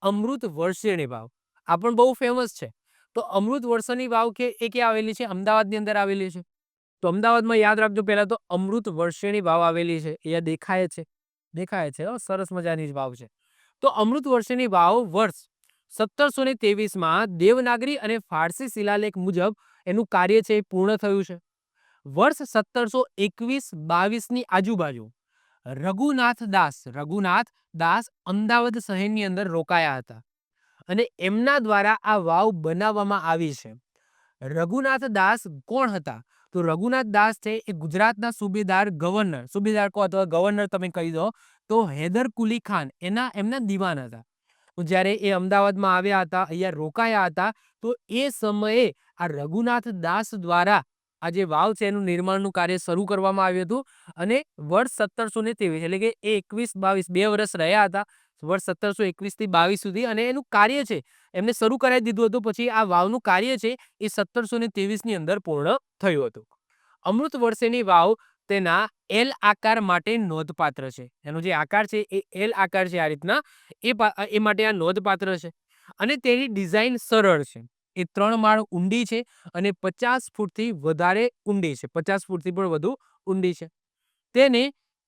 અમૃત વર્ષિણી વાવ. આ પણ બહુ ફેમસ છે. તો અમૃત વર્ષની વાવ કે એ ક્યાં આવેલી છે? અમદાવાદની અંદર આવેલી છે. તો અમદાવાદમાં યાદ રાખજો, પહેલા તો અમૃત વર્ષિણી વાવ આવેલી છે. અહીંયા દેખાય છે. દેખાય છે. સરસ મજાની જ વાવ છે. તો અમૃત વર્ષિણી વાવ વર્ષ 1723માં દેવનાગરી અને ફારસી શિલાલેખ મુજબ એનું કાર્ય છે એ પૂર્ણ થયું છે. વર્ષ 1721-22 ની આજુબાજુ રઘુનાથ દાસ અમદાવાદ શહેરની અંદર રોકાયા હતા અને એમના દ્વારા આ વાવ બનાવવામાં આવી છે. રઘુનાથ દાસ કોણ હતા? તો રઘુનાથ દાસ છે એ ગુજરાતના સુબેદાર કહો અથવા ગવર્નર તમે કહી દો તો હૈદર કુલી ખાન એમના દીવાન હતા. તો જ્યારે એ અમદાવાદમાં આવ્યા હતા, અહીંયા રોકાયા હતા, તો એ સમયે આ રઘુનાથ દાસ દ્વારા આ જે વાવ છે એનું નિર્માણનું કાર્ય શરૂ કરવામાં આવ્યું હતું અને વર્ષ 1723 એટલે કે એ 21-22 2 વર્ષ રહ્યા હતા, વર્ષ 1721 થી 22 સુધી, અને એનું કાર્ય છે એમને શરૂ કરાવી દીધું હતું. પછી આ વાવનું કાર્ય છે એ 1723 ની અંદર પૂર્ણ થયું હતું. અમૃત વર્ષીની વાવ તેના એલ આકાર માટે નોંધપાત્ર છે. એનો જે આકાર છે એ એલ આકાર છે, આ રીતના એ માટે આ નોંધપાત્ર છે. અને તેની ડિઝાઇન સરળ છે. એ 3 માળ ઊંડી છે અને 50 ફૂટથી વધારે ઊંડી છે. 50 ફૂટથી પણ વધુ ઊંડી છે. તેને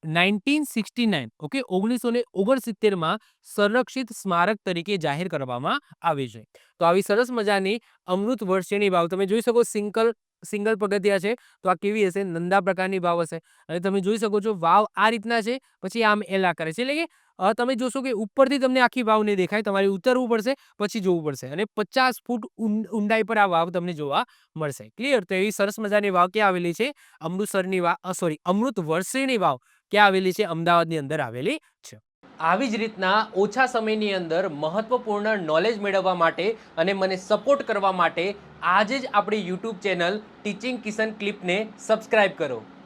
1969 ઓકે 1969માં સંરક્ષિત સ્મારક તરીકે જાહેર કરવામાં આવી છે. તો આવી સરસ મજાની અમૃત વર્ષિણી વાવ તમે જોઈ શકો. સિંગલ પગથિયા છે, તો આ કેવી હશે? નંદા પ્રકારની વાવ હશે. અને તમે જોઈ શકો છો વાવ આ રીતના છે, પછી આમ એલ આકાર છે. એટલે કે તમે જોશો કે ઉપરથી તમને આખી વાવ નહીં દેખાય, તમારે ઉતરવું પડશે, પછી જોવું પડશે, અને 50 ફૂટ ઊંડાઈ પર આ વાવ તમને જોવા મળશે. ક્લિયર? તો એવી સરસ મજાની વાવ ક્યાં આવેલી છે? અમૃત વર્ષિણી વાવ ક્યાં આવેલી છે? અમદાવાદની અંદર આવેલી છે. આવી જ રીતના ઓછા સમયની અંદર મહત્વપૂર્ણ નોલેજ મેળવવા માટે અને મને સપોર્ટ કરવા માટે આજે જ આપણી યુટ્યુબ ચેનલ ટીચિંગ કિશન ક્લિપને સબસ્ક્રાઇબ કરો.